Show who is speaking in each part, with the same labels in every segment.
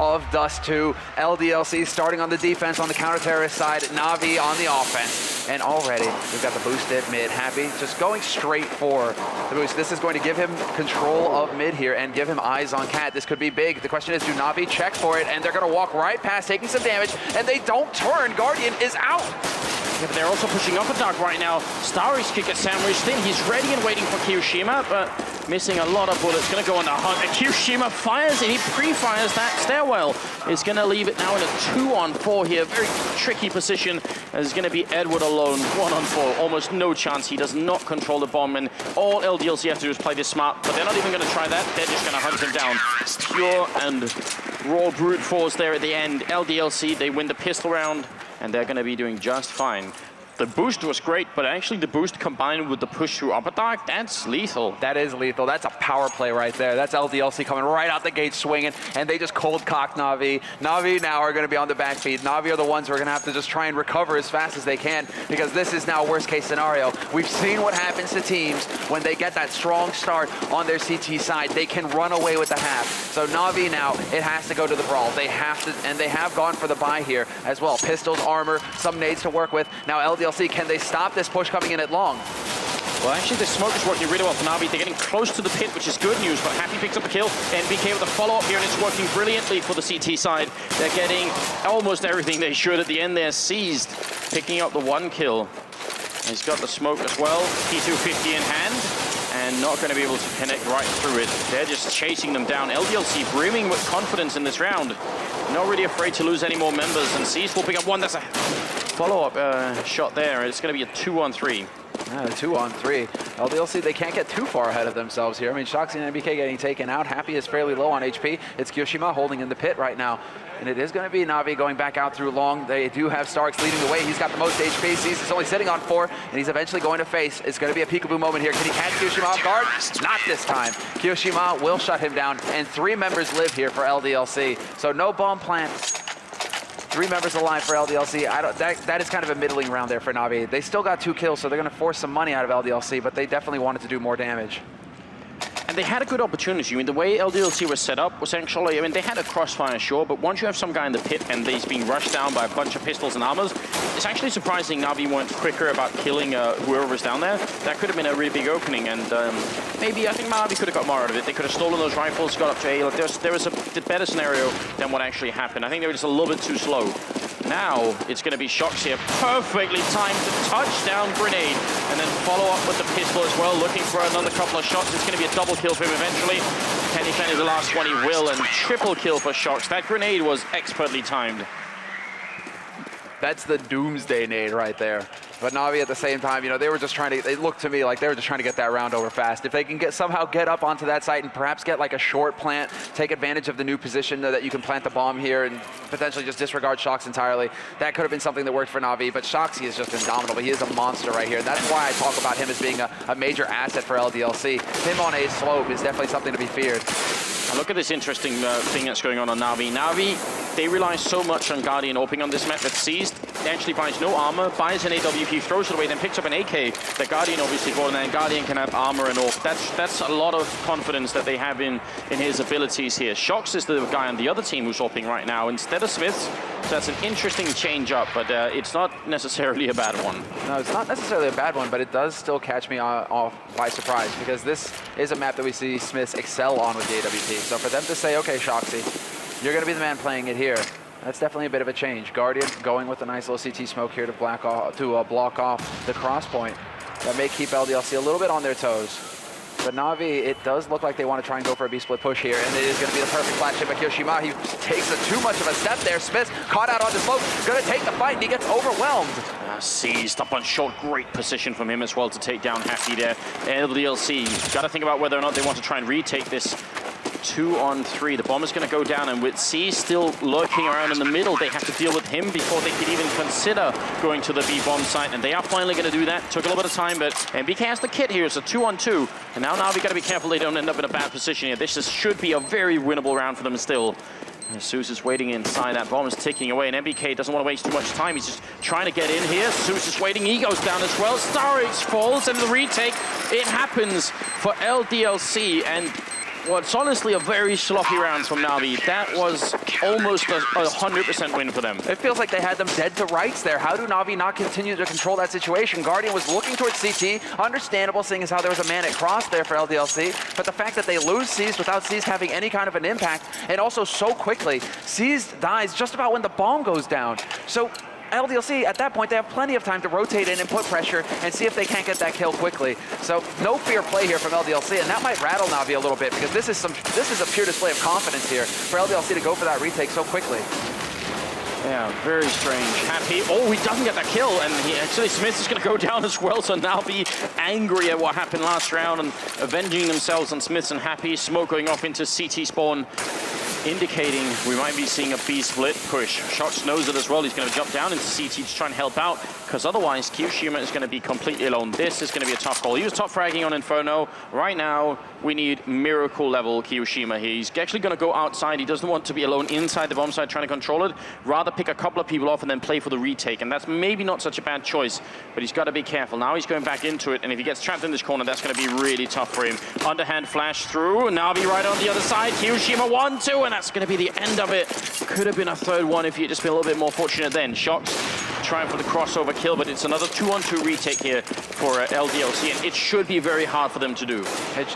Speaker 1: of Dust 2. LDLC starting on the defense on the counter-terrorist side, NaVi on the offense. And already, we've got the boost at mid. Happy just going straight for the boost. This is going to give him control of mid here and give him eyes on Cat. This could be big. The question is, do NaVi check for it? And they're going to walk right past, taking some damage, and they don't turn. Guardian is out.
Speaker 2: Yeah, but they're also pushing up a dark right now. Starry's kick at sandwiched in. He's ready and waiting for Kiyoshima, but missing a lot of bullets. Gonna go on the hunt. And Kiyoshima fires it. He pre-fires that stairwell. It's gonna leave it now in a 2-on-4 here. Very tricky position. There's gonna be Edward alone. 1-on-4. Almost no chance. He does not control the bomb, and all LDLC have to do is play this smart. But they're not even gonna try that. They're just gonna hunt him down. Pure and raw brute force there at the end. LDLC, they win the pistol round, and they're going to be doing just fine. The boost was great, but actually the boost combined with the push through upper dark, that's lethal.
Speaker 1: That is lethal. That's a power play right there. That's LDLC coming right out the gate swinging, and they just cold cocked NaVi. NaVi now are going to be on the back feed. NaVi are the ones who are going to have to just try and recover as fast as they can, because this is now worst case scenario. We've seen what happens to teams when they get that strong start on their CT side. They can run away with the half. So NaVi now, it has to go to the brawl. They have to, and they have gone for the buy here as well. Pistols, armor, some nades to work with. Now LDLC, can they stop this push coming in at long?
Speaker 2: Well, actually, the smoke is working really well for NaVi. They're getting close to the pit, which is good news, but Happy picks up the kill. NBK with a follow-up here, and it's working brilliantly for the CT side. They're getting almost everything they should at the end there. Seized, picking up the 1 kill. He's got the smoke as well. P250 in hand, and not going to be able to connect right through it. They're just chasing them down. LDLC brimming with confidence in this round. Not really afraid to lose any more members, and Seized will pick up 1. That's a follow-up shot there. It's going to be a 2-on-3.
Speaker 1: 2-on-3. LDLC, they can't get too far ahead of themselves here. I mean, Shoxy and NBK getting taken out. Happy is fairly low on HP. It's Kiyoshima holding in the pit right now. And it is going to be NaVi going back out through long. They do have Starks leading the way. He's got the most HP. Sees he's only sitting on 4, and he's eventually going to face. It's going to be a peekaboo moment here. Can he catch Kiyoshima off guard? Not this time. Kiyoshima will shut him down, and 3 members live here for LDLC. So no bomb plant. 3 members alive for LDLC. That is kind of a middling round there for NaVi. They still got 2 kills, so they're going to force some money out of LDLC, but they definitely wanted to do more damage.
Speaker 2: And they had a good opportunity. I mean, the way LDLC was set up was actually, I mean, they had a crossfire, sure, but once you have some guy in the pit and he's being rushed down by a bunch of pistols and armors, it's actually surprising NaVi weren't quicker about killing whoever was down there. That could have been a really big opening, and maybe I think NaVi could have got more out of it. They could have stolen those rifles, got up to A. Like, there was a better scenario than what actually happened. I think they were just a little bit too slow. Now it's going to be Shox here, perfectly timed touchdown grenade, and then follow up with the pistol as well, looking for another couple of shots. It's going to be a double kill for him eventually. Can he finish the last one? He will, and triple kill for Shox. That grenade was expertly timed.
Speaker 1: That's the doomsday nade right there. But NaVi at the same time, you know, they were just trying to, it looked to me like they were just trying to get that round over fast. If they can somehow get up onto that site and perhaps get like a short plant, take advantage of the new position that you can plant the bomb here and potentially just disregard Shox entirely, that could have been something that worked for NaVi. But Shoxy is just indomitable. He is a monster right here. And that's why I talk about him as being a major asset for LDLC. Him on a slope is definitely something to be feared.
Speaker 2: And look at this interesting thing that's going on NaVi. NaVi, they rely so much on Guardian opening on this map that Seized actually buys no armor, buys an AWP, throws it away, then picks up an AK that Guardian obviously bought, and then Guardian can have armor and all. That's a lot of confidence that they have in his abilities here. Shox is the guy on the other team who's opening right now instead of Smiths. So that's an interesting change up, but it's not necessarily a bad one.
Speaker 1: No, it's not necessarily a bad one, but it does still catch me off by surprise, because this is a map that we see Smiths excel on with the AWP. So for them to say, okay, Shoxy, you're going to be the man playing it here, that's definitely a bit of a change. Guardian going with a nice little CT smoke here to block off the cross point. That may keep LDLC a little bit on their toes. But NaVi, it does look like they want to try and go for a B-split push here, and it is going to be the perfect flash hit by Kiyoshima. He takes too much of a step there. Smith caught out on the slope, going to take the fight, and he gets overwhelmed.
Speaker 2: Seized up on short, great position from him as well to take down Happy there. LDLC, got to think about whether or not they want to try and retake this 2-on-3. The bomb is going to go down, and with C still lurking around in the middle, they have to deal with him before they could even consider going to the B-bomb site, and they are finally going to do that. Took a little bit of time, but NBK has the kit here. It's a 2-on-2, and now NaVi got to be careful they don't end up in a bad position here. This should be a very winnable round for them still. Zeus is waiting inside. That bomb is ticking away, and NBK doesn't want to waste too much time. He's just trying to get in here. Zeus is waiting. He goes down as well. Starix falls, and the retake, it happens for LDLC, and Well, it's honestly a very sloppy round from NaVi. That was almost a 100% win for them.
Speaker 1: It feels like they had them dead to rights there. How do NaVi not continue to control that situation? Guardian was looking towards CT. Understandable, seeing as how there was a man at cross there for LDLC. But the fact that they lose Seized without Seized having any kind of an impact, and also so quickly, Seized dies just about when the bomb goes down. So LDLC, at that point, they have plenty of time to rotate in and put pressure and see if they can't get that kill quickly. So no fear play here from LDLC, and that might rattle NaVi a little bit because this is a pure display of confidence here for LDLC to go for that retake so quickly.
Speaker 2: Yeah, very strange. Happy. Oh, he doesn't get that kill, and actually Smith is going to go down as well, so NaVi angry at what happened last round and avenging themselves on Smiths and Happy. Smoke going off into CT spawn, indicating we might be seeing a B split push. Shox knows it as well. He's going to jump down into CT to try and help out, because otherwise kioShiMa is going to be completely alone. This is going to be a tough call. He was top fragging on Inferno. Right now, we need miracle level kioShiMa here. He's actually going to go outside. He doesn't want to be alone inside the bomb site trying to control it. Rather pick a couple of people off and then play for the retake. And that's maybe not such a bad choice, but he's got to be careful. Now he's going back into it, and if he gets trapped in this corner, that's going to be really tough for him. Underhand flash through. NaVi right on the other side. kioShiMa 1-2, and that's going to be the end of it. Could have been a third one if he had just been a little bit more fortunate then. Shox trying for the crossover kill, but it's another 2-on-2 retake here for LDLC, and it should be very hard for them to do.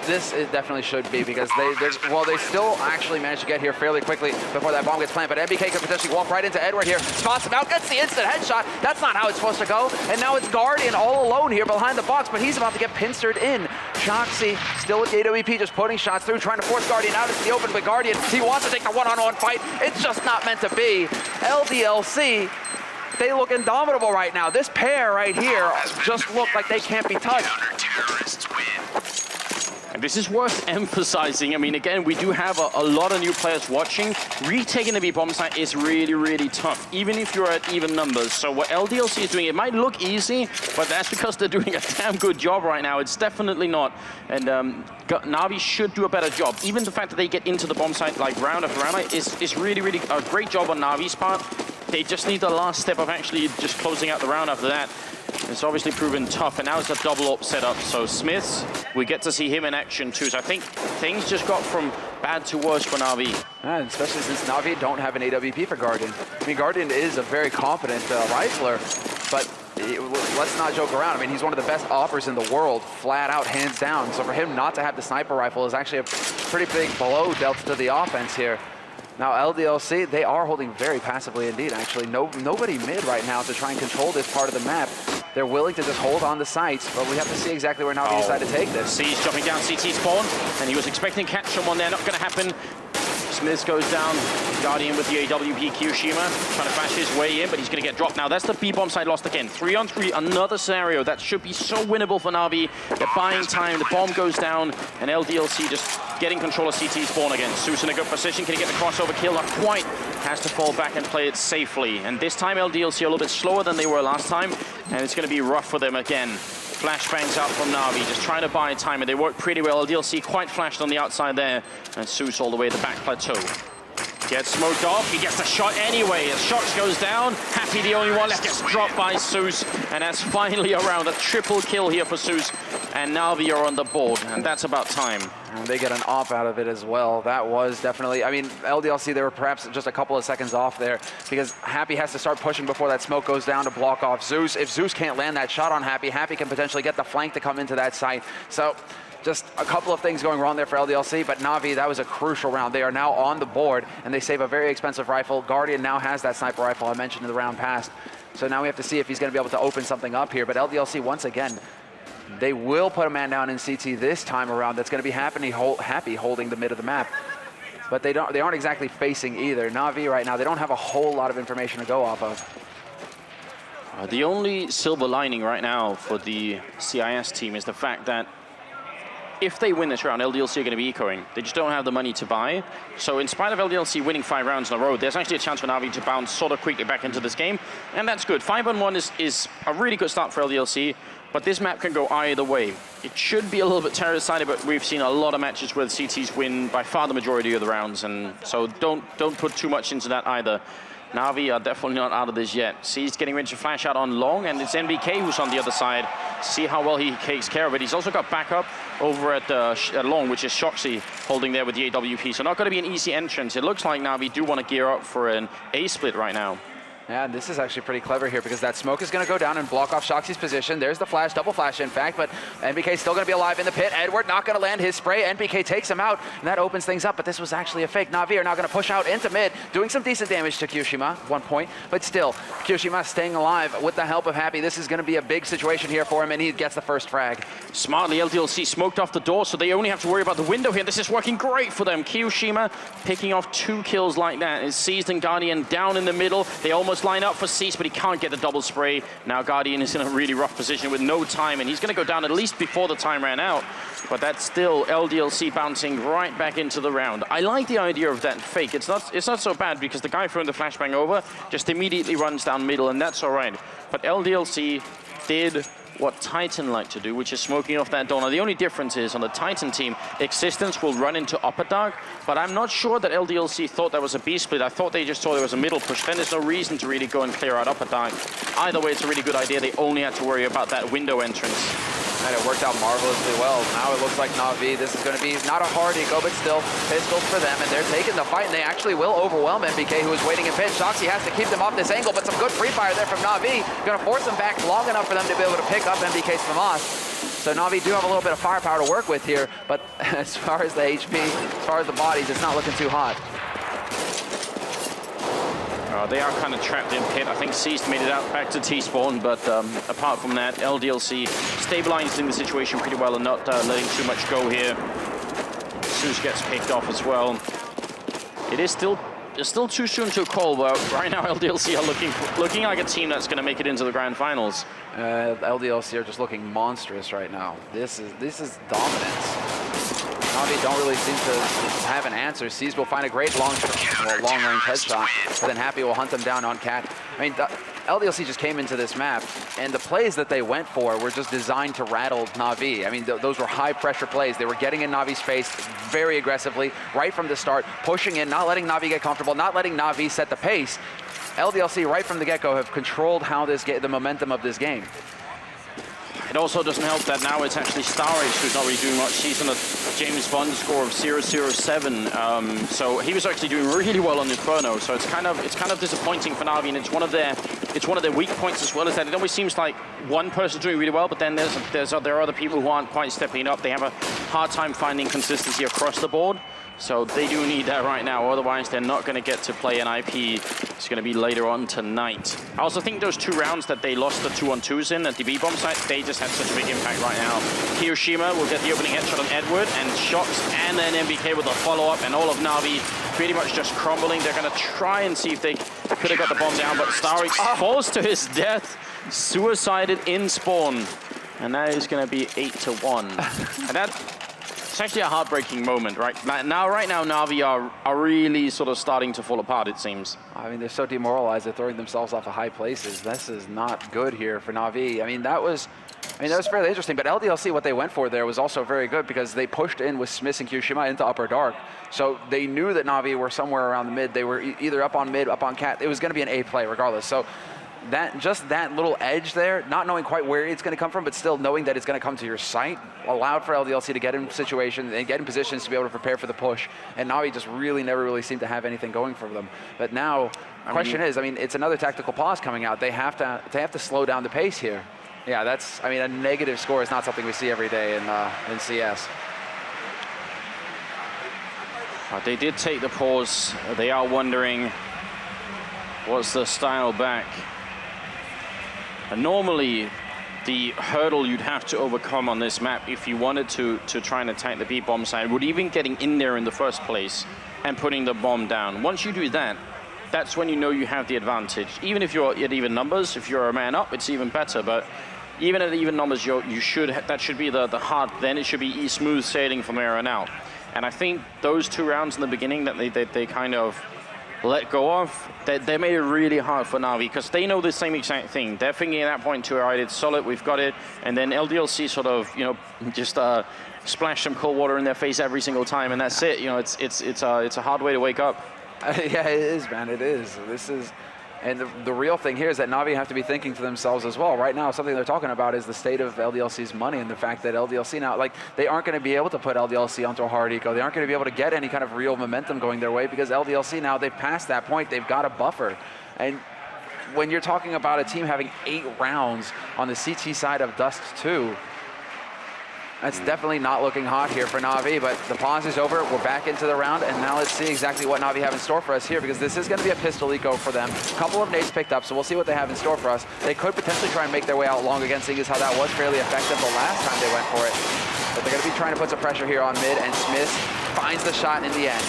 Speaker 1: This definitely should be, because they still actually managed to get here fairly quickly before that bomb gets planted, but NBK could potentially walk right into Edward here, spots him out, gets the instant headshot. That's not how it's supposed to go, and now it's Guardian all alone here behind the box, but he's about to get pincered in. Shoxy still with the AWP, just putting shots through, trying to force Guardian out into the open, but Guardian, he wants to take the one-on-one fight. It's just not meant to be. LDLC, they look indomitable right now. This pair right here just look like they can't be touched.
Speaker 2: And this is worth emphasizing. I mean, again, we do have a lot of new players watching. Retaking the B bomb site is really, really tough, even if you're at even numbers. So what LDLC is doing, it might look easy, but that's because they're doing a damn good job right now. It's definitely not. And NaVi should do a better job. Even the fact that they get into the bomb site like round after round is really, really a great job on NaVi's part. They just need the last step of actually just closing out the round after that. It's obviously proven tough, and now it's a double up setup. So Smiths, we get to see him in action too. So I think things just got from bad to worse for NaVi.
Speaker 1: And especially since NaVi don't have an AWP for Guardian. I mean, Guardian is a very competent rifler, but let's not joke around. I mean, he's one of the best offers in the world, flat out, hands down. So for him not to have the sniper rifle is actually a pretty big blow dealt to the offense here. Now LDLC, they are holding very passively indeed, actually. Nobody mid right now to try and control this part of the map. They're willing to just hold on the sites, but we have to see exactly where NaVi decide to take this.
Speaker 2: He's jumping down CT spawn, and he was expecting to catch someone there. Not going to happen. Smith goes down. Guardian with the AWP kioShiMa, trying to flash his way in, but he's going to get dropped. Now that's the B-bomb side lost again. 3-on-3, another scenario that should be so winnable for NaVi. They're buying time, the bomb goes down, and LDLC just getting control of CT spawn again. Zeus in a good position, can he get the crossover kill? Not quite. Has to fall back and play it safely. And this time LDLC are a little bit slower than they were last time, and it's going to be rough for them again. Flashbangs out from NaVi, just trying to buy time, and they work pretty well. LDLC quite flashed on the outside there, and Zeus all the way to the back plateau. Gets smoked off, he gets the shot anyway. As Shox goes down, Happy the only one left, gets dropped by Zeus, and that's finally around. A triple kill here for Zeus, and NaVi are on the board, and that's about time.
Speaker 1: And they get an op out of it as well. That was definitely, I mean, LDLC, they were perhaps just a couple of seconds off there, because Happy has to start pushing before that smoke goes down to block off Zeus. If Zeus can't land that shot on Happy, Happy can potentially get the flank to come into that site. So just a couple of things going wrong there for LDLC, but NaVi, that was a crucial round. They are now on the board, and they save a very expensive rifle. Guardian now has that sniper rifle I mentioned in the round past. So now we have to see if he's going to be able to open something up here. But LDLC, once again, they will put a man down in CT this time around. That's going to be Happy holding the mid of the map. But they aren't exactly facing either. NaVi right now, they don't have a whole lot of information to go off of.
Speaker 2: The only silver lining right now for the CIS team is the fact that if they win this round, LDLC are going to be ecoing. They just don't have the money to buy. So in spite of LDLC winning 5 rounds in a row, there's actually a chance for NaVi to bounce sort of quickly back into this game. And that's good. 5-on-1 is a really good start for LDLC. But this map can go either way. It should be a little bit terror-sided, but we've seen a lot of matches where the CTs win by far the majority of the rounds. And so don't put too much into that either. NaVi are definitely not out of this yet. He's getting ready to flash out on long, and it's NBK who's on the other side. See how well he takes care of it. He's also got backup over at long, which is Shoxy holding there with the AWP. So not going to be an easy entrance. It looks like NaVi do want to gear up for an A split right now.
Speaker 1: Yeah, this is actually pretty clever here because that smoke is going to go down and block off Shoxy's position. There's the flash, double flash in fact, but NBK still going to be alive in the pit. Edward not going to land his spray. NBK takes him out, and that opens things up, but this was actually a fake. NaVi are now going to push out into mid, doing some decent damage to kyoShiMa, 1 point, but still, kyoShiMa staying alive with the help of Happy. This is going to be a big situation here for him, and he gets the first frag.
Speaker 2: Smartly, LDLC smoked off the door, so they only have to worry about the window here. This is working great for them. kyoShiMa picking off 2 kills like that. It's Seized and Guardian down in the middle. They almost line up for Seized, but he can't get the double spray. Now Guardian is in a really rough position with no time, and he's going to go down at least before the time ran out. But that's still LDLC bouncing right back into the round. I like the idea of that fake. It's not so bad because the guy throwing the flashbang over just immediately runs down middle, and that's all right. But LDLC did what Titan like to do, which is smoking off that door. Now, the only difference is on the Titan team, Existence will run into upper dark, but I'm not sure that LDLC thought that was a B split. I thought they just thought it was a middle push. Then there's no reason to really go and clear out upper dark. Either way, it's a really good idea. They only had to worry about that window entrance.
Speaker 1: And it worked out marvelously well. Now it looks like NaVi, this is going to be not a hard eco, but still pistols for them, and they're taking the fight, and they actually will overwhelm NBK, who is waiting in pit. Shoxy has to keep them off this angle, but some good free fire there from NaVi. Going to force them back long enough for them to be able to pick up NBK's FAMAS. So NaVi do have a little bit of firepower to work with here, but as far as the HP, as far as the bodies, it's not looking too hot.
Speaker 2: They are kind of trapped in pit. I think Seized made it out back to T-spawn, but apart from that, LDLC stabilizing the situation pretty well and not letting too much go here. Zeus gets picked off as well. It's still too soon to call, but right now LDLC are looking like a team that's going to make it into the grand finals.
Speaker 1: LDLC are just looking monstrous right now. This is dominance. NaVi don't really seem to have an answer. Seized will find a great long-range headshot, but then Happy will hunt them down on Cat. I mean, LDLC just came into this map, and the plays that they went for were just designed to rattle NaVi. I mean, those were high-pressure plays. They were getting in NaVi's face very aggressively, right from the start, pushing in, not letting NaVi get comfortable, not letting NaVi set the pace. LDLC, right from the get-go, have controlled how the momentum of this game.
Speaker 2: It also doesn't help that now it's actually Starage who's not really doing much. He's on a James Bond score of 007, so he was actually doing really well on Inferno. So it's kind of disappointing for NaVi, and it's one of their weak points as well. Is that it always seems like one person's doing really well, but then there are other people who aren't quite stepping up. They have a hard time finding consistency across the board. So they do need that right now, otherwise they're not going to get to play an IP. It's going to be later on tonight. I also think those 2 rounds that they lost the 2-on-2s in at the B-bomb site, they just had such a big impact right now. kyoShiMa will get the opening headshot on Edward, and Shox, and then NBK with a follow-up, and all of NaVi pretty much just crumbling. They're going to try and see if they could have got the bomb down, but Starix falls to his death, suicided in spawn. And that is going to be 8-1. And it's actually a heartbreaking moment, right? Right now, NaVi are really sort of starting to fall apart, it seems.
Speaker 1: I mean, they're so demoralized, they're throwing themselves off of high places. This is not good here for NaVi. I mean, that was fairly interesting, but LDLC, what they went for there was also very good because they pushed in with Smith and kyoShiMa into upper dark. So they knew that NaVi were somewhere around the mid. They were either up on mid, up on cat. It was going to be an A play regardless. So that little edge there, not knowing quite where it's going to come from, but still knowing that it's going to come to your site, allowed for LDLC to get in situations and get in positions to be able to prepare for the push. And NaVi just never really seemed to have anything going for them. But now, the question is, it's another tactical pause coming out. They have to slow down the pace here. Yeah, a negative score is not something we see every day in CS.
Speaker 2: They did take the pause. They are wondering, what's the style back? And normally, the hurdle you'd have to overcome on this map if you wanted to try and attack the B-bomb side would even getting in there in the first place and putting the bomb down. Once you do that, that's when you know you have the advantage. Even if you're at even numbers, if you're a man up, it's even better. But even at even numbers, that should be the hard. Then it should be smooth sailing from here on out. And I think those 2 rounds in the beginning that they kind of let go of, they made it really hard for NaVi because they know the same exact thing. They're thinking at that point too, all right, it's solid, we've got it. And then LDLC sort of, just splash some cold water in their face every single time, and that's it. It's a hard way to wake up.
Speaker 1: Yeah, it is, man. It is. This is, and the real thing here is that NaVi have to be thinking to themselves as well. Right now, something they're talking about is the state of LDLC's money and the fact that LDLC now, like, they aren't going to be able to put LDLC onto a hard eco. They aren't going to be able to get any kind of real momentum going their way because LDLC now, they've passed that point. They've got a buffer. And when you're talking about a team having 8 rounds on the CT side of Dust 2, that's definitely not looking hot here for NaVi, but the pause is over. We're back into the round, and now let's see exactly what NaVi have in store for us here, because this is going to be a pistol eco for them. A couple of nades picked up, so we'll see what they have in store for us. They could potentially try and make their way out long again, seeing as how that was fairly effective the last time they went for it. But they're going to be trying to put some pressure here on mid, and Smith finds the shot in the end.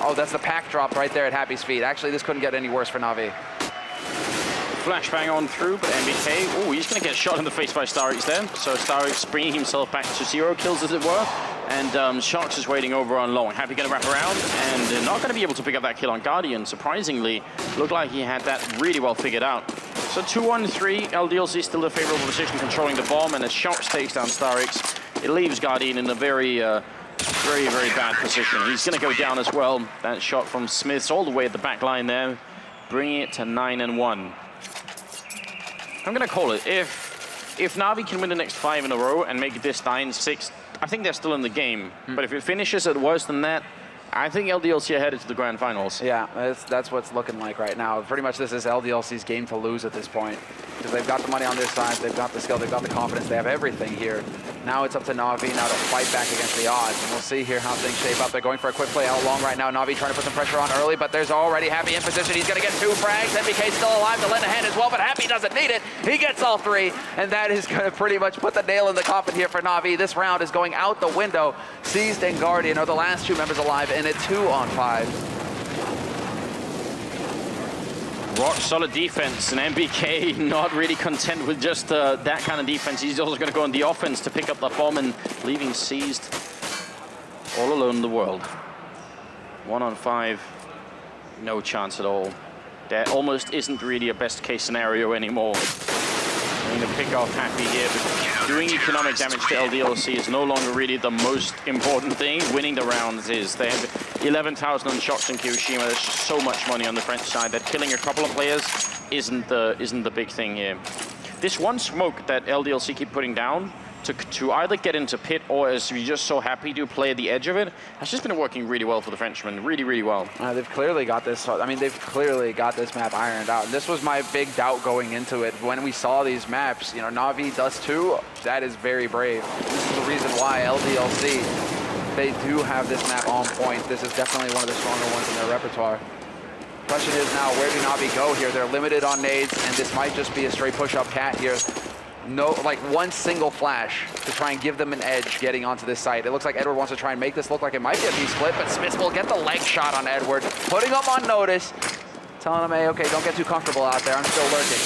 Speaker 1: Oh, that's the pack drop right there at Happy's feet. Actually, this couldn't get any worse for NaVi.
Speaker 2: Flashbang on through, but NBK, oh, he's going to get shot in the face by Starix there. So Starix bringing himself back to 0 kills, as it were. And Sharks is waiting over on long. Happy going to wrap around, and not going to be able to pick up that kill on Guardian. Surprisingly, looked like he had that really well figured out. So 2-1-3, LDLC still in a favorable position, controlling the bomb, and as Sharks takes down Starix, it leaves Guardian in a very bad position. He's going to go down as well. That shot from Smith's all the way at the back line there, bringing it to 9-1. I'm going to call it. If NaVi can win the next 5 in a row and make this 9-6, I think they're still in the game. But if it finishes at worse than that, I think LDLC are headed to the grand finals.
Speaker 1: Yeah, that's what's looking like right now. Pretty much this is LDLC's game to lose at this point, because they've got the money on their side, they've got the skill, they've got the confidence, they have everything here. Now it's up to NaVi now to fight back against the odds, and we'll see here how things shape up. They're going for a quick play out long right now. NaVi trying to put some pressure on early, but there's already Happy in position. He's going to get 2 frags. NBK still alive to lend a hand as well, but Happy doesn't need it. He gets all 3, and that is going to pretty much put the nail in the coffin here for NaVi. This round is going out the window. Seized and Guardian are the last 2 members alive in a 2-on-5.
Speaker 2: Rock solid defense, and NBK not really content with just that kind of defense. He's also going to go on the offense to pick up the bomb, and leaving Seized all alone in the world. 1-on-5, no chance at all. There almost isn't really a best case scenario anymore. Going to pick off Happy here, but doing economic damage to LDLC is no longer really the most important thing. Winning the rounds is. They have 11,000 on shots in Kyoshima. There's just so much money on the French side that killing a couple of players isn't the big thing here. This one smoke that LDLC keep putting down to either get into pit or, as we just so happy to play at the edge of it, has just been working really well for the Frenchmen. Really, really well.
Speaker 1: They've clearly got this. I mean, they've clearly got this map ironed out. And this was my big doubt going into it. When we saw these maps, you know, NaVi Dust 2, that is very brave. This is the reason why LDLC, they do have this map on point. This is definitely one of the stronger ones in their repertoire. Question is now, where do NaVi go here? They're limited on nades, and this might just be a straight push-up cat here. No, like one single flash to try and give them an edge getting onto this site. It looks like Edward wants to try and make this look like it might be a B-split, but Smith will get the leg shot on Edward, putting him on notice, telling him, hey, okay, don't get too comfortable out there, I'm still lurking.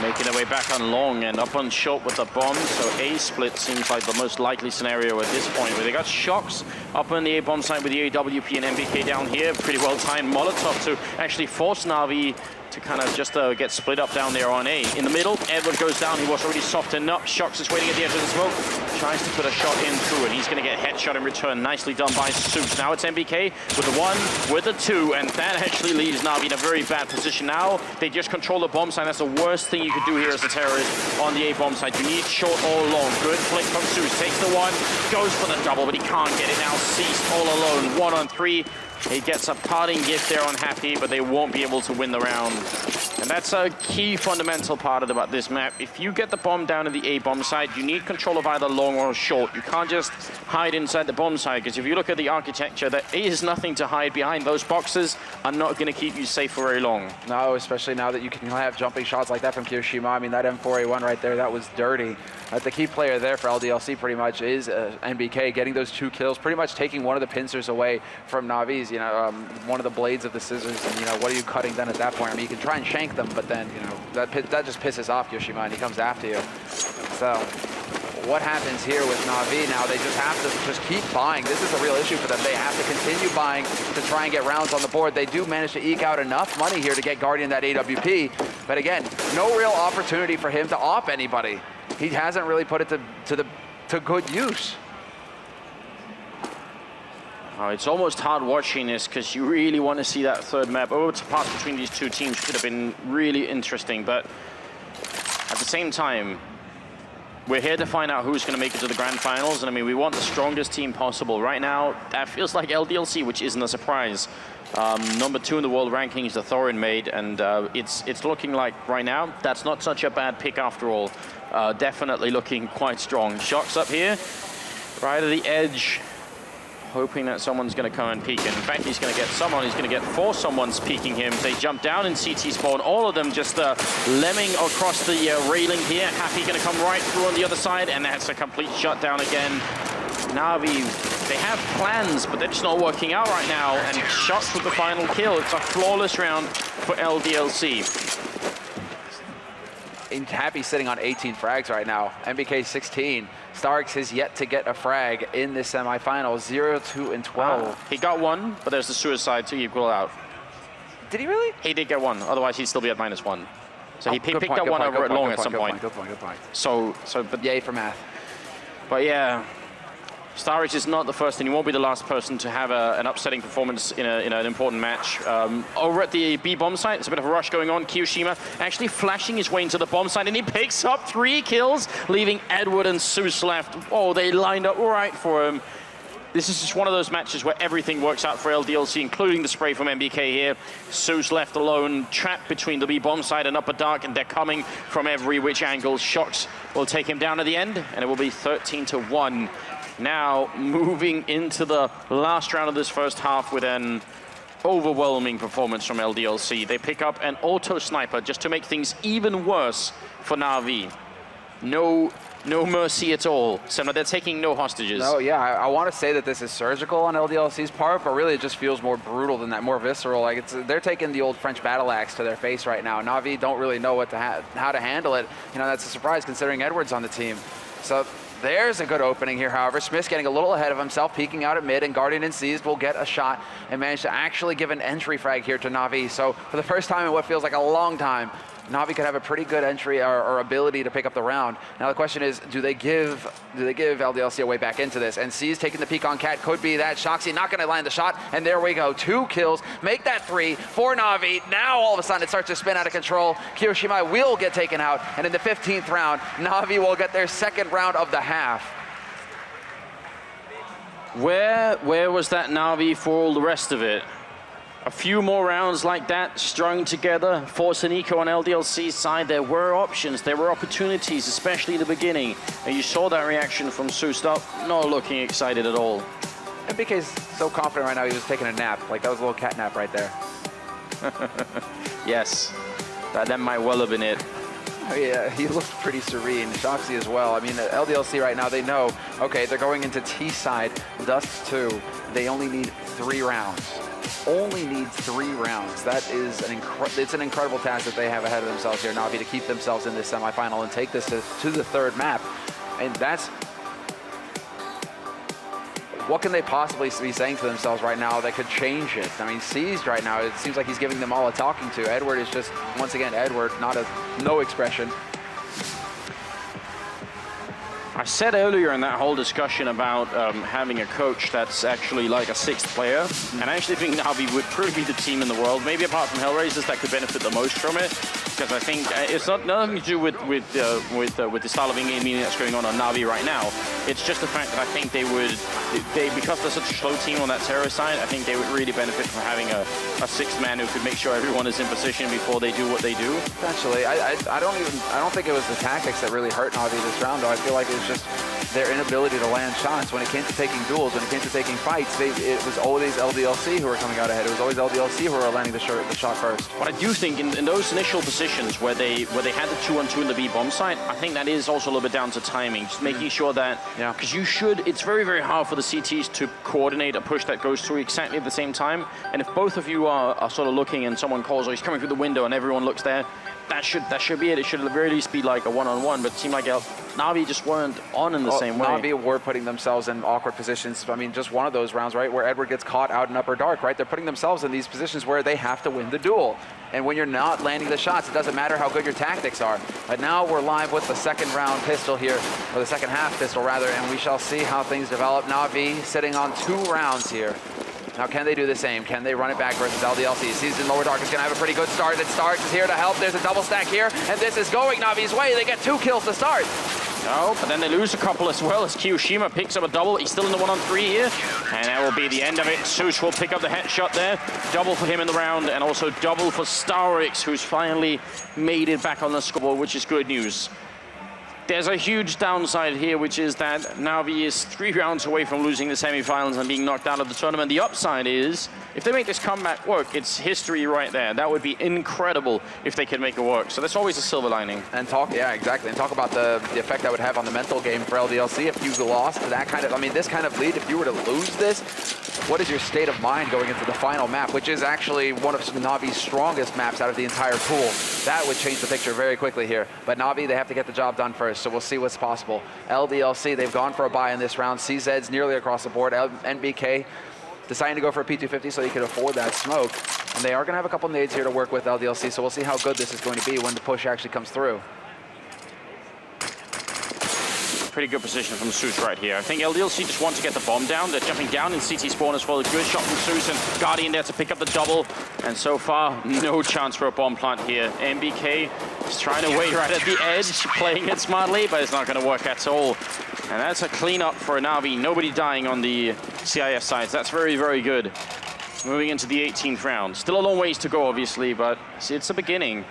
Speaker 2: Making their way back on long and up on short with the bomb, so A-split seems like the most likely scenario at this point, where they got Shocks up on the A-bomb side with the AWP and NBK down here. Pretty well timed Molotov to actually force NaVi to kind of just get split up down there on A. In the middle, Edward goes down. He was already softened up. Shocks is waiting at the edge of the smoke. Tries to put a shot in through, and he's going to get headshot in return. Nicely done by Soups. Now it's NBK with the 1, with the 2, and that actually leaves NaVi in a very bad position now. They just control the bomb side. That's the worst thing you could do here as a terrorist on the A-bomb side. You need short all along. Good flick from Soups. Takes the 1, goes for the double, but he can't get it now. Ceased all alone. 1-on-3. He gets a parting gift there on Happy, but they won't be able to win the round. And that's a key fundamental part about this map. If you get the bomb down to the A-bomb side, you need control of either long or short. You can't just hide inside the bomb side, because if you look at the architecture, there is nothing to hide behind. Those boxes are not going to keep you safe for very long.
Speaker 1: No, especially now that you can have jumping shots like that from Kyoshima. I mean, that M4A1 right there, that was dirty. The key player there for LDLC pretty much is NBK, getting those 2 kills, pretty much taking one of the pincers away from NaVi's, you know, one of the blades of the scissors, and, you know, what are you cutting then at that point? I mean, you can try and shank them, but then, you know, that just pisses off Kyoshima, and he comes after you. So, what happens here with NaVi now? They just have to just keep buying. This is a real issue for them. They have to continue buying to try and get rounds on the board. They do manage to eke out enough money here to get Guardian that AWP, but again, no real opportunity for him to op anybody. He hasn't really put it to good use.
Speaker 2: Oh, it's almost hard watching this because you really want to see that third map. Oh, to pass between these two teams could have been really interesting, but at the same time, we're here to find out who's going to make it to the grand finals, and I mean, we want the strongest team possible. Right now, that feels like LDLC, which isn't a surprise. Number 2 in the world rankings, the Thorin made, and it's looking like right now that's not such a bad pick after all. Definitely looking quite strong. Shox up here, right at the edge, hoping that someone's going to come and peek. And in fact, he's going to get someone. He's going to get 4 someone's peeking him. They jump down in CT spawn. All of them just lemming across the railing here. Happy going to come right through on the other side, and that's a complete shutdown again. NaVi, they have plans, but they're just not working out right now. And Shox with the final kill. It's a flawless round for LDLC.
Speaker 1: Happy sitting on 18 frags right now. MBK 16. Starks has yet to get a frag in this semifinal. 0, 2, and 12.
Speaker 2: Wow. He got 1, but there's the suicide to equal out.
Speaker 1: Did he really?
Speaker 2: He did get 1. Otherwise, he'd still be at -1. So he picked
Speaker 1: point,
Speaker 2: up 1 over at long at some
Speaker 1: Good
Speaker 2: point.
Speaker 1: point.
Speaker 2: But
Speaker 1: Yay for math.
Speaker 2: But yeah, Starridge is not the first, and he won't be the last person to have an upsetting performance in an important match. Over at the B bomb site, there's a bit of a rush going on. Kiyoshima actually flashing his way into the bomb site, and he picks up 3 kills, leaving Edward and Zeus left. Oh, they lined up right for him. This is just one of those matches where everything works out for LDLC, including the spray from MBK here. Zeus left alone, trapped between the B bomb side and upper dark, and they're coming from every which angle. Shox will take him down at the end, and it will be 13-1. Now moving into the last round of this first half with an overwhelming performance from LDLC. They pick up an auto sniper just to make things even worse for NaVi. No mercy at all. So they're taking no hostages.
Speaker 1: No, yeah, I want to say that this is surgical on LDLC's part, but really it just feels more brutal than that, more visceral. Like they're taking the old French battle axe to their face right now. NaVi don't really know how to handle it. You know, that's a surprise considering Edward's on the team. So there's a good opening here, however. Smith's getting a little ahead of himself, peeking out at mid, and Guardian and Seized will get a shot and manage to actually give an entry frag here to NaVi. So for the first time in what feels like a long time, NaVi could have a pretty good entry or ability to pick up the round. Now the question is, do they give LDLC a way back into this? And C's taking the peek on Cat, could be that. Shoxy not going to land the shot, and there we go. 2 kills, make that 3 for NaVi. Now all of a sudden it starts to spin out of control. Kiyoshima will get taken out, and in the 15th round, NaVi will get their 2nd round of the half.
Speaker 2: Where was that NaVi for all the rest of it? A few more rounds like that strung together. Force and Eco on LDLC's side, there were options, there were opportunities, especially in the beginning. And you saw that reaction from Soused up, not looking excited at all.
Speaker 1: MBK's so confident right now he was taking a nap. Like that was a little cat nap right there.
Speaker 2: Yes, that might well have been it.
Speaker 1: Oh, yeah, he looked pretty serene. Shoxy as well. I mean, LDLC right now, they know, okay, they're going into T side, Dust 2. They only need 3 rounds. Only need 3 rounds. That is it's an incredible task that they have ahead of themselves here, NaVi, to keep themselves in this semifinal and take this to the 3rd map. And that's, what can they possibly be saying to themselves right now that could change it? I mean, Seized right now, it seems like he's giving them all a talking to. Edward is just, once again, Edward, no expression.
Speaker 2: I said earlier in that whole discussion about having a coach that's actually like a 6th player, and I actually think NaVi would probably be the team in the world, maybe apart from Hellraisers, that could benefit the most from it, because I think it's nothing to do with the style of in-game that's going on NaVi right now. It's just the fact that I think because they're such a slow team on that terror side, I think they would really benefit from having a 6th man who could make sure everyone is in position before they do what they do.
Speaker 1: Potentially, I don't think it was the tactics that really hurt NaVi this round, though. I feel like it was just their inability to land shots. When it came to taking duels, when it came to taking fights, it was always LDLC who were coming out ahead. It was always LDLC who were landing the shot first.
Speaker 2: But I do think in those initial positions where they had the 2-on-2 in the B bomb site, I think that is also a little bit down to timing, just making sure that, because it's very, very hard for the CTs to coordinate a push that goes through exactly at the same time. And if both of you are sort of looking and someone calls, or he's coming through the window and everyone looks there, that should be it. It should at very least be like a 1-on-1, but it seemed like NaVi just weren't on in the same same way.
Speaker 1: Navi were putting themselves in awkward positions. I mean, just one of those rounds, right, where Edward gets caught out in upper dark, right? They're putting themselves in these positions where they have to win the duel. And when you're not landing the shots, it doesn't matter how good your tactics are. But now we're live with the second round pistol here, or the second half pistol rather, and we shall see how things develop. NaVi sitting on 2 rounds here. Now, can they do the same? Can they run it back versus LDLC? Sees in lower dark is going to have a pretty good start. And Starks is here to help. There's a double stack here, and this is going NaVi's way. They get 2 kills to start.
Speaker 2: No, but then they lose a couple as well as Kiyoshima picks up a double. He's still in the 1-on-3 here, and that will be the end of it. Sush will pick up the headshot there. Double for him in the round, and also double for Starix, who's finally made it back on the scoreboard, which is good news. There's a huge downside here, which is that NaVi is 3 rounds away from losing the semifinals and being knocked out of the tournament. The upside is, if they make this comeback work, it's history right there. That would be incredible if they could make it work. So that's always a silver lining.
Speaker 1: And yeah, exactly. And talk about the effect that would have on the mental game for LDLC if you lost that kind of, I mean, this kind of lead, if you were to lose this, what is your state of mind going into the final map, which is actually one of NaVi's strongest maps out of the entire pool? That would change the picture very quickly here. But NaVi, they have to get the job done first, so we'll see what's possible. LDLC, they've gone for a buy in this round. CZ's nearly across the board. NBK deciding to go for a P250 so he could afford that smoke. And they are going to have a couple nades here to work with LDLC, so we'll see how good this is going to be when the push actually comes through.
Speaker 2: Pretty good position from Zeus right here. I think LDLC just want to get the bomb down. They're jumping down in CT spawn as well. A good shot from Zeus and Guardian there to pick up the double. And so far, no chance for a bomb plant here. MBK is trying to wait right at the edge, playing it smartly, but it's not going to work at all. And that's a cleanup for NaVi. Nobody dying on the CIS sides. That's very, very good. Moving into the 18th round. Still a long ways to go, obviously, but see, it's the beginning.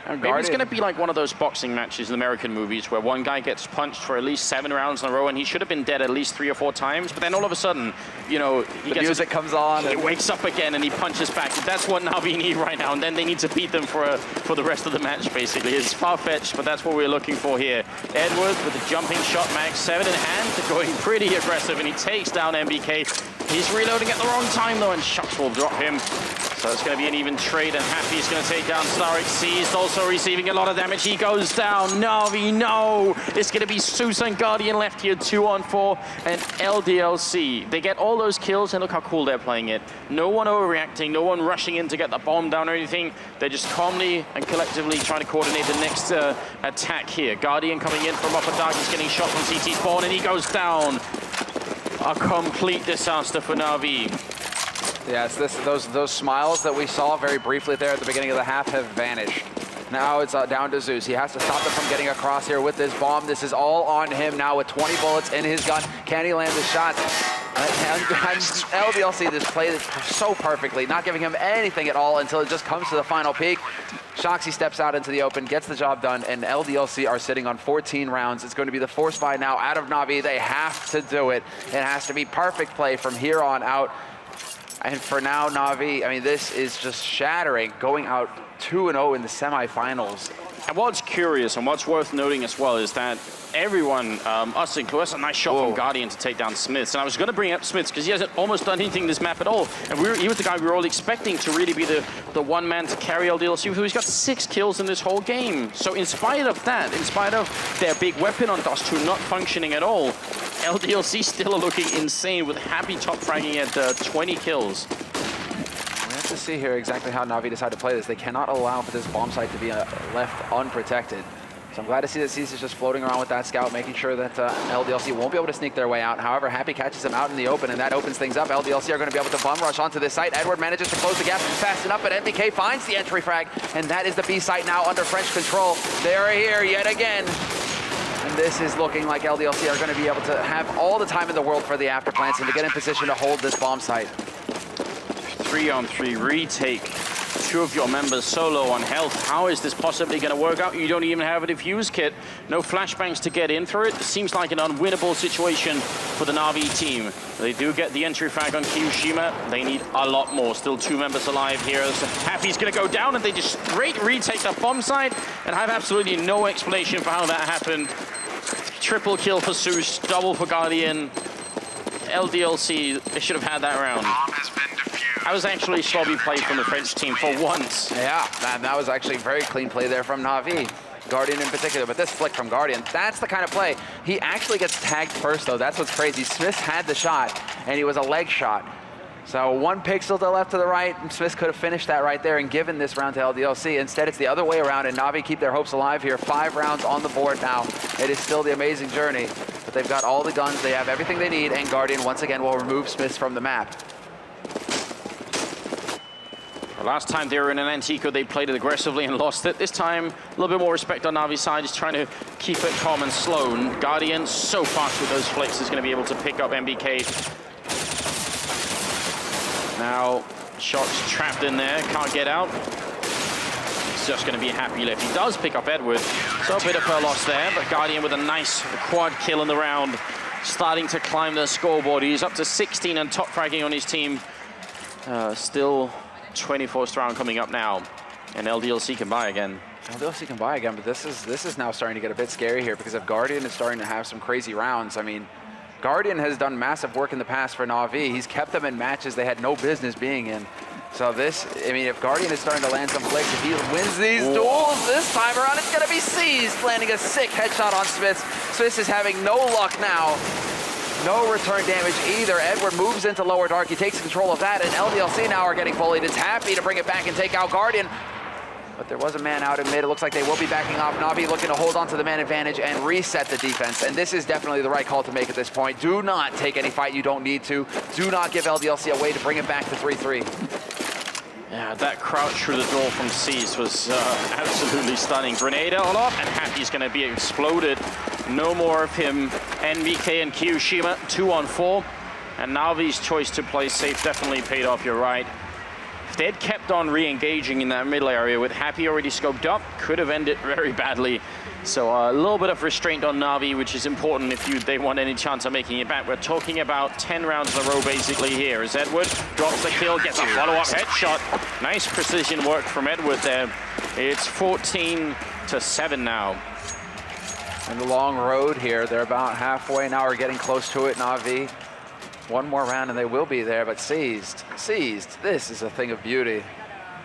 Speaker 2: Maybe it's going to be like one of those boxing matches in American movies where one guy gets punched for at least 7 rounds in a row and he should have been dead at least 3 or 4 times, but then all of a sudden, you know,
Speaker 1: the music comes on.
Speaker 2: He wakes up again and he punches back. That's what NaVi need right now, and then they need to beat them for the rest of the match, basically. It's far-fetched, but that's what we're looking for here. Edward with a jumping shot, Max 7 in hand, going pretty aggressive, and he takes down MBK. He's reloading at the wrong time, though, and Shucks will drop him. So it's going to be an even trade, and Happy's going to take down Starix. Seized, also receiving a lot of damage. He goes down. NaVi, no! It's going to be Zeus and Guardian left here, 2-on-4, and LDLC. They get all those kills, and look how cool they're playing it. No one overreacting, no one rushing in to get the bomb down or anything. They're just calmly and collectively trying to coordinate the next attack here. Guardian coming in from upper dark. He's getting shot from CT spawn, and he goes down. A complete disaster for NaVi.
Speaker 1: Yes, those smiles that we saw very briefly there at the beginning of the half have vanished. Now it's down to Zeus. He has to stop them from getting across here with this bomb. This is all on him now with 20 bullets in his gun. Can he land the shot? And LDLC just played it so perfectly, not giving him anything at all until it just comes to the final peak. Shoxy steps out into the open, gets the job done, and LDLC are sitting on 14 rounds. It's going to be the force buy now out of NaVi. They have to do it. It has to be perfect play from here on out. And for now, NaVi, I mean, this is just shattering, going out 2-0 in the semifinals.
Speaker 2: And what's curious and what's worth noting as well is that everyone, us included, that's a nice shot from Guardian to take down Smiths. And I was going to bring up Smiths because he hasn't almost done anything this map at all. And he was the guy we were all expecting to really be the one man to carry LDLC, who's got 6 kills in this whole game. So in spite of that, in spite of their big weapon on Dust 2 not functioning at all, LDLC still are looking insane with Happy top fragging at 20 kills.
Speaker 1: We have to see here exactly how NaVi decide to play this. They cannot allow for this bomb site to be left unprotected. So I'm glad to see that Cease is just floating around with that scout, making sure that LDLC won't be able to sneak their way out. However, Happy catches him out in the open, and that opens things up. LDLC are going to be able to bum rush onto this site. Edward manages to close the gap fast enough, but MBK finds the entry frag, and that is the B site now under French control. They are here yet again. And this is looking like LDLC are going to be able to have all the time in the world for the afterplants and to get in position to hold this bomb site.
Speaker 2: 3-on-3 retake. 2 of your members solo on health. How is this possibly going to work out? You don't even have a defuse kit. No flashbangs to get in through it. It seems like an unwinnable situation for the NaVi team. They do get the entry frag on Kiyoshima. They need a lot more. Still 2 members alive here. So Happy's going to go down, and they just straight retake the bomb site. And I have absolutely no explanation for how that happened. Triple kill for Zeus, double for Guardian. LDLC, they should have had that round. That was actually sloppy play from the French team for once.
Speaker 1: Yeah, that was actually very clean play there from NaVi. Guardian in particular, but this flick from Guardian, that's the kind of play. He actually gets tagged first, though. That's what's crazy. Smith had the shot, and he was a leg shot. So 1 pixel to the left to the right, and Smith could have finished that right there and given this round to LDLC. Instead, it's the other way around, and NaVi keep their hopes alive here. 5 rounds on the board now. It is still the amazing journey, but they've got all the guns. They have everything they need, and Guardian, once again, will remove Smith from the map.
Speaker 2: Last time they were in an Antico, they played it aggressively and lost it. This time, a little bit more respect on Navi's side. He's trying to keep it calm and slow. And Guardian, so fast with those flicks, is going to be able to pick up MBK. Now, Shock's trapped in there, can't get out. It's just going to be a happy lift. He does pick up Edward, so a bit of a loss there, but Guardian with a nice quad kill in the round, starting to climb the scoreboard. He's up to 16 and top fragging on his team. Still 24th round coming up now, and LDLC can buy again.
Speaker 1: LDLC can buy again, but this is now starting to get a bit scary here, because if Guardian is starting to have some crazy rounds, I mean, Guardian has done massive work in the past for NaVi. He's kept them in matches they had no business being in. So this, I mean, if Guardian is starting to land some flicks, if he wins these duels this time around, it's going to be seized, landing a sick headshot on Smith. Smith is having no luck now. No return damage either. Edward moves into lower dark. He takes control of that, and LDLC now are getting bullied. It's happy to bring it back and take out Guardian. But there was a man out in mid. It looks like they will be backing off. NaVi looking to hold on to the man advantage and reset the defense. And this is definitely the right call to make at this point. Do not take any fight you don't need to. Do not give LDLC a way to bring it back to 3-3.
Speaker 2: Yeah, that crouch through the door from Seas was absolutely stunning. Grenade all up, and Happy's going to be exploded. No more of him. NBK and Kiyoshima, 2-on-4. And NaVi's choice to play safe definitely paid off, you're right. If they had kept on re-engaging in that middle area with Happy already scoped up, could have ended very badly. So a little bit of restraint on NaVi, which is important if they want any chance of making it back. We're talking about 10 rounds in a row basically here. As Edward drops the kill, gets a follow-up headshot. Nice precision work from Edward there. It's 14-7 now.
Speaker 1: And the long road here, they're about halfway now, or getting close to it, NaVi. One more round and they will be there, but seized. This is a thing of beauty.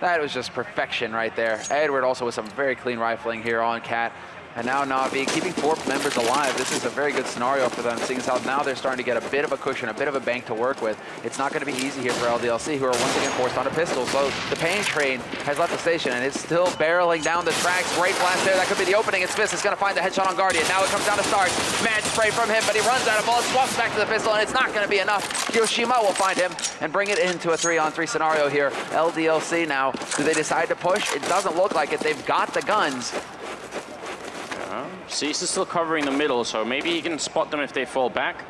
Speaker 1: That was just perfection right there. Edward also with some very clean rifling here on Cat. And now NaVi keeping 4 members alive. This is a very good scenario for them, seeing as how now they're starting to get a bit of a cushion, a bit of a bank to work with. It's not going to be easy here for LDLC, who are once again forced on a pistol. So the pain train has left the station, and it's still barreling down the tracks. Great blast there. That could be the opening. It's Smith is going to find the headshot on Guardian. Now it comes down to Stark. Mad spray from him, but he runs out of bullets, swaps back to the pistol, and it's not going to be enough. Kiyoshima will find him and bring it into a 3-on-3 scenario here. LDLC now, do they decide to push? It doesn't look like it. They've got the guns.
Speaker 2: Cease is still covering the middle, so maybe he can spot them if they fall back.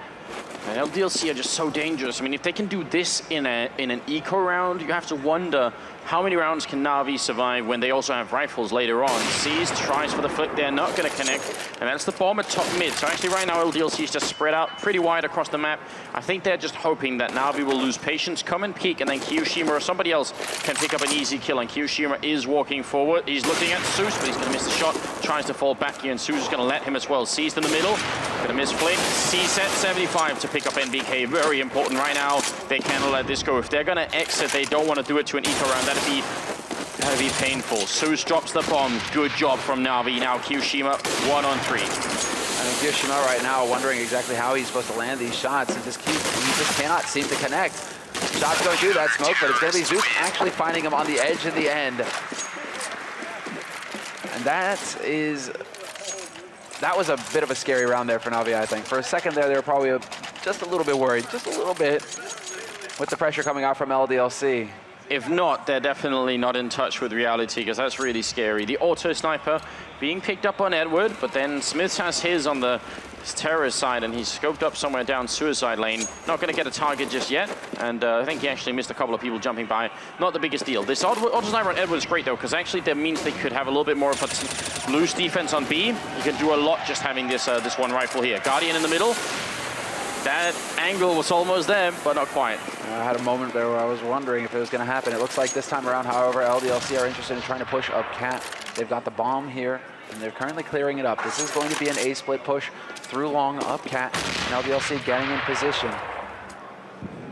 Speaker 2: And LDLC are just so dangerous. I mean, if they can do this in an eco round, you have to wonder how many rounds can NaVi survive when they also have rifles later on. Seas tries for the flick there, not going to connect. And that's the bomb at top mid. So actually right now LDLC is just spread out pretty wide across the map. I think they're just hoping that NaVi will lose patience, come and peek, and then Kiyoshima or somebody else can pick up an easy kill. And Kiyoshima is walking forward. He's looking at Zeus, but he's going to miss the shot. Tries to fall back here, and Zeus is going to let him as well. Seized in the middle. Going to miss flick. C-set 75 to pick up NBK. Very important right now. They can't let this go. If they're going to exit, they don't want to do it to an eco round. That'd be painful. Zeus drops the bomb. Good job from NaVi. Now Kiyoshima 1-on-3.
Speaker 1: I mean, Kiyoshima right now wondering exactly how he's supposed to land these shots, and he just cannot seem to connect. Shot's going through that smoke, but it's going to be Zeus actually finding him on the edge in the end. And that was a bit of a scary round there for NaVi, I think. For a second there, they were probably just a little bit worried, just a little bit, with the pressure coming out from LDLC.
Speaker 2: If not, they're definitely not in touch with reality, because that's really scary. The auto sniper being picked up on Edward, but then Smith has his on the terrorist side, and he's scoped up somewhere down suicide lane. Not going to get a target just yet, and I think he actually missed a couple of people jumping by. Not the biggest deal. This auto sniper on Edward is great, though, because actually that means they could have a little bit more of a loose defense on B. You can do a lot just having this one rifle here. Guardian in the middle. That angle was almost there, but not quite.
Speaker 1: I had a moment there where I was wondering if it was going to happen. It looks like this time around, however, LDLC are interested in trying to push up Cat. They've got the bomb here, and they're currently clearing it up. This is going to be an A-split push through long up Cat, and LDLC getting in position.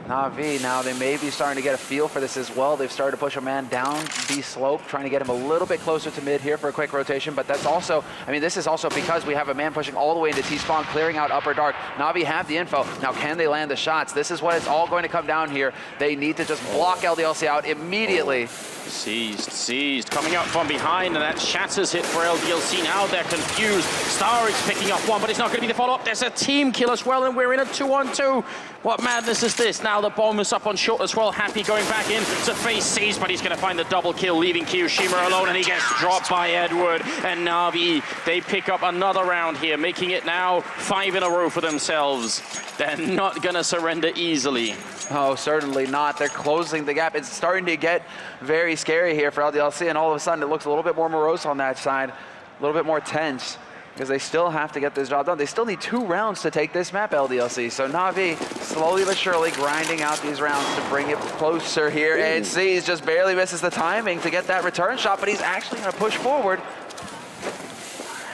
Speaker 1: NaVi now, they may be starting to get a feel for this as well. They've started to push a man down B slope, trying to get him a little bit closer to mid here for a quick rotation, but that's also, I mean, this is also because we have a man pushing all the way into T-spawn, clearing out upper dark. NaVi have the info. Now, can they land the shots? This is what it's all going to come down here. They need to just block LDLC out immediately.
Speaker 2: Seized, coming up from behind, and that shatters hit for LDLC. Now they're confused. Star is picking up one, but it's not going to be the follow-up. There's a team kill as well, and we're in a 2-on-2. What madness is this? Now the bomb is up on short as well. Happy going back in to face Seized, but he's going to find the double kill, leaving Kiyoshima alone, and he gets dropped by Edward. And NaVi, they pick up another round here, making it now 5 in a row for themselves. They're not going to surrender easily.
Speaker 1: Oh, certainly not. They're closing the gap. It's starting to get very scary here for LDLC, and all of a sudden it looks a little bit more morose on that side, a little bit more tense, because they still have to get this job done. They still need 2 rounds to take this map, LDLC. So NaVi, slowly but surely grinding out these rounds to bring it closer here. And Seized just barely misses the timing to get that return shot, but he's actually going to push forward.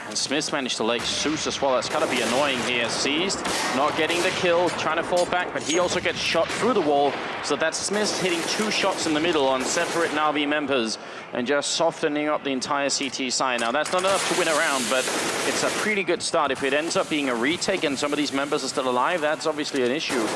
Speaker 2: And Smith's managed to lay Zeus as well. That's got to be annoying here. Seized, not getting the kill, trying to fall back, but he also gets shot through the wall. So that's Smith hitting 2 shots in the middle on separate NaVi members and just softening up the entire CT side. Now, that's not enough to win a round, but it's a pretty good start. If it ends up being a retake and some of these members are still alive, that's obviously an issue.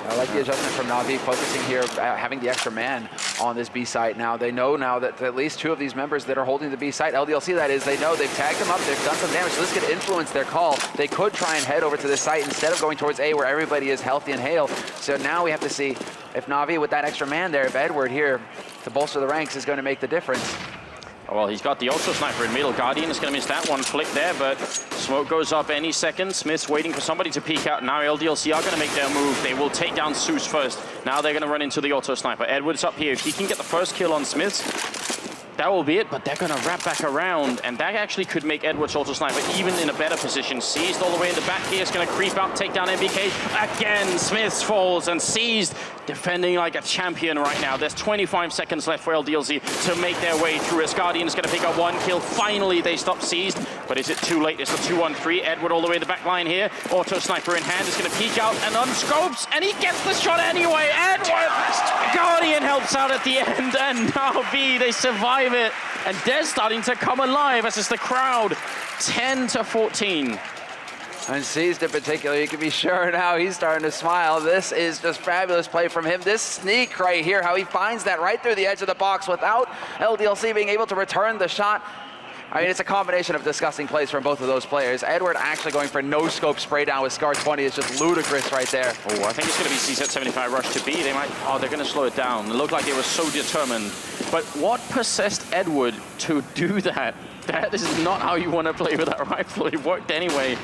Speaker 1: I like the adjustment from NaVi, focusing here, having the extra man on this B site now. They know now that at least 2 of these members that are holding the B site, LDLC that is, they know they've tagged them up, they've done some damage, so this could influence their call. They could try and head over to this site instead of going towards A where everybody is healthy and hale. So now we have to see if NaVi with that extra man there, if Edward here to bolster the ranks is going to make the difference.
Speaker 2: Well, he's got the Auto Sniper in middle. Guardian is going to miss that one flick there, but smoke goes up any second. Smith's waiting for somebody to peek out. Now LDLC are going to make their move. They will take down Zeus first. Now they're going to run into the Auto Sniper. Edward's up here. If he can get the first kill on Smith's, that will be it, but they're going to wrap back around, and that actually could make Edward's Auto Sniper even in a better position. Seized all the way in the back here. It's going to creep up, take down NBK. Again, Smith's falls, and Seized defending like a champion right now. There's 25 seconds left for LDLC to make their way through. As Guardian is going to pick up 1 kill. Finally, they stop Seized, but is it too late? It's a 2-on-3. Edward all the way in the back line here. Auto Sniper in hand is going to peek out and unscopes, and he gets the shot anyway. Edward! Guardian helps out at the end, and NaVi, they survive it. And they're starting to come alive as is the crowd. 10-14.
Speaker 1: And Seized in particular, you can be sure now he's starting to smile. This is just fabulous play from him. This sneak right here, how he finds that right through the edge of the box without LDLC being able to return the shot. I mean, it's a combination of disgusting plays from both of those players. Edward actually going for no-scope spray down with Scar 20 is just ludicrous right there.
Speaker 2: Oh, I think it's going to be CZ 75 rush to B. They might, they're going to slow it down. It looked like they were so determined. But what possessed Edward to do that? That is not how you want to play with that rifle. It worked anyway.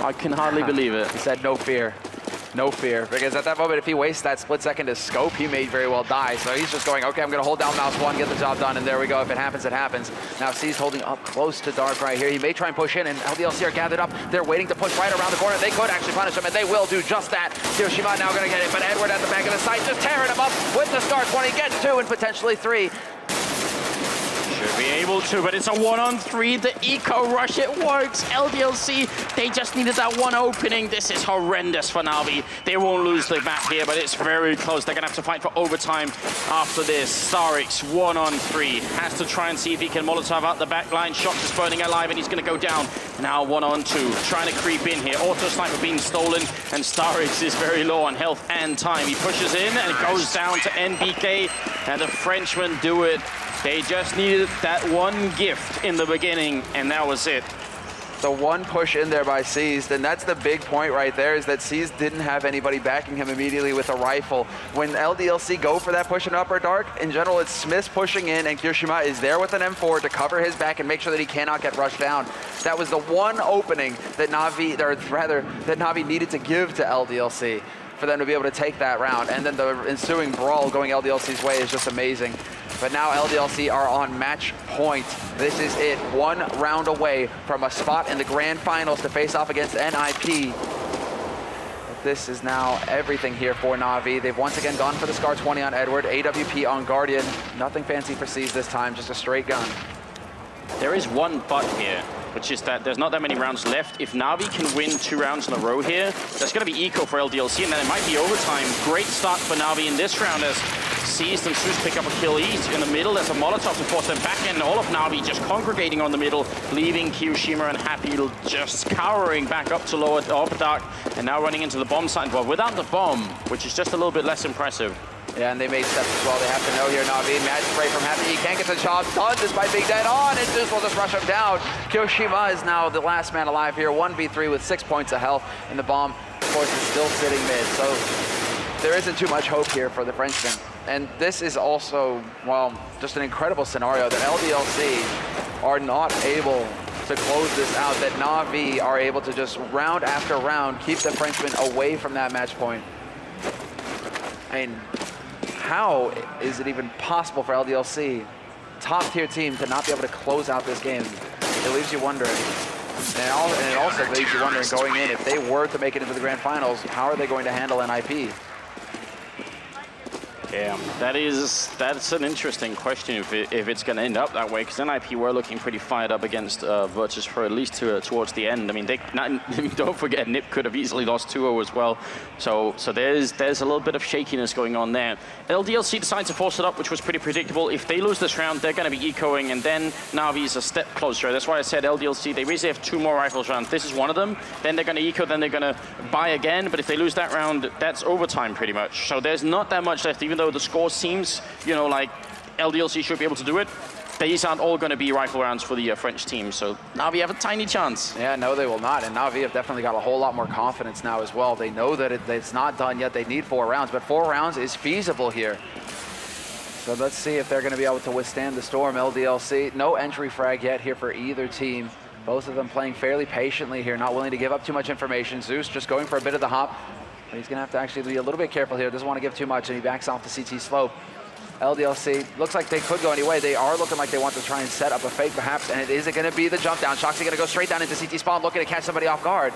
Speaker 2: I can hardly believe it.
Speaker 1: He said no fear. No fear, because at that moment, if he wastes that split second to scope, he may very well die. So he's just going, okay, I'm going to hold down mouse 1, get the job done, and there we go. If it happens, it happens. Now C's holding up close to Dark right here. He may try and push in, and LDLC are gathered up. They're waiting to push right around the corner. They could actually punish him, and they will do just that. Kiyoshima now going to get it, but Edward at the back of the site just tearing him up with the Scar 20, gets 2 and potentially 3.
Speaker 2: Should be able to, but it's a 1-on-3. The eco rush, it works. LDLC, they just needed that one opening. This is horrendous for NaVi. They won't lose the map here, but it's very close. They're going to have to fight for overtime after this. Starix, 1-on-3. Has to try and see if he can Molotov out the back line. Shox is burning alive, and he's going to go down. Now 1-on-2. Trying to creep in here. Auto Sniper being stolen, and Starix is very low on health and time. He pushes in, and it goes down to NBK, and the Frenchmen do it. They just needed that one gift in the beginning, and that was it.
Speaker 1: The one push in there by Seized, and that's the big point right there, is that Seized didn't have anybody backing him immediately with a rifle. When LDLC go for that push in upper dark, in general, it's Smith's pushing in, and Kiyoshima is there with an M4 to cover his back and make sure that he cannot get rushed down. That was the one opening that NaVi needed to give to LDLC for them to be able to take that round. And then the ensuing brawl going LDLC's way is just amazing. But now LDLC are on match point. This is it, 1 round away from a spot in the grand finals to face off against NIP. But this is now everything here for NaVi. They've once again gone for the Scar 20 on Edward, AWP on Guardian. Nothing fancy for Seized this time, just a straight gun.
Speaker 2: There is one but here, which is that there's not that many rounds left. If NaVi can win 2 rounds in a row here, that's going to be eco for LDLC, and then it might be overtime. Great start for NaVi in this round as Seized and Zeus pick up a kill east. In the middle, there's a Molotov to force them back in. All of NaVi just congregating on the middle, leaving Kiyoshima and Happy just cowering back up to lower upper dark, and now running into the bomb site. But without the bomb, which is just a little bit less impressive.
Speaker 1: Yeah, and they made steps as well. They have to know here, NaVi. Mad spray from Happy. He can't get the job done despite being dead on, and Zeus will just rush him down. Kiyoshima is now the last man alive here. 1v3 with 6 points of health, and the bomb, of course, is still sitting mid. So there isn't too much hope here for the Frenchman. And this is also, well, just an incredible scenario that LDLC are not able to close this out, that NaVi are able to just round after round keep the Frenchman away from that match point. And how is it even possible for LDLC, top tier team, to not be able to close out this game? It leaves you wondering. And it also leaves you wondering, going in, if they were to make it into the grand finals, how are they going to handle NIP?
Speaker 2: Yeah, that's an interesting question if it's going to end up that way, because NIP were looking pretty fired up against Virtus for at least towards the end. I mean, don't forget, NiP could have easily lost 2-0 as well. So there's a little bit of shakiness going on there. LDLC decides to force it up, which was pretty predictable. If they lose this round, they're going to be ecoing, and then NaVi is a step closer. That's why I said LDLC, they basically have 2 more rifles rounds. This is one of them. Then they're going to eco, then they're going to buy again. But if they lose that round, that's overtime pretty much. So there's not that much left, even though the score seems, you know, like LDLC should be able to do it. These aren't all going to be rifle rounds for the French team, so NaVi have a tiny chance.
Speaker 1: Yeah, no, they will not, and NaVi have definitely got a whole lot more confidence now as well. They know that it's not done yet. They need 4 rounds, but 4 rounds is feasible here. So let's see if they're going to be able to withstand the storm. LDLC, no entry frag yet here for either team. Both of them playing fairly patiently here, not willing to give up too much information. Zeus just going for a bit of the hop. But he's going to have to actually be a little bit careful here. Doesn't want to give too much, and he backs off the CT slope. LDLC looks like they could go anyway. They are looking like they want to try and set up a fake perhaps, and it isn't going to be the jump down. Shoxy going to go straight down into CT spawn, looking to catch somebody off guard.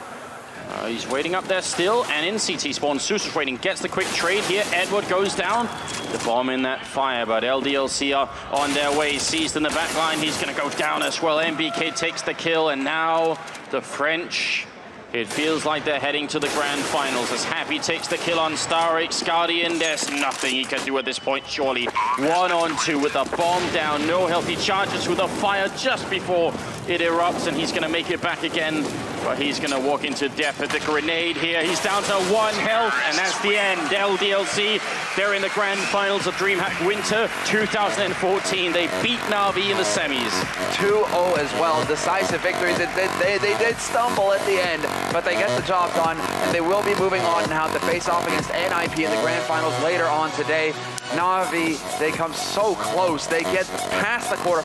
Speaker 2: He's waiting up there still, and in CT spawn, Zeus is waiting, gets the quick trade here. Edward goes down. The bomb in that fire, but LDLC are on their way. Seized in the back line, he's going to go down as well. MBK takes the kill, and now the French, it feels like they're heading to the grand finals as Happy takes the kill on Starix. Guardian, there's nothing he can do at this point, surely. 1-on-2 with a bomb down. No healthy charges with a fire just before it erupts, and he's going to make it back again. But he's going to walk into death with the grenade here. He's down to 1 health, and that's the end. LDLC, they're in the grand finals of DreamHack Winter 2014. They beat NaVi in the semis.
Speaker 1: 2-0 as well. Decisive victories. They did stumble at the end, but they get the job done, and they will be moving on now to face off against NIP in the grand finals later on today. NaVi, they come so close. They get past the quarter.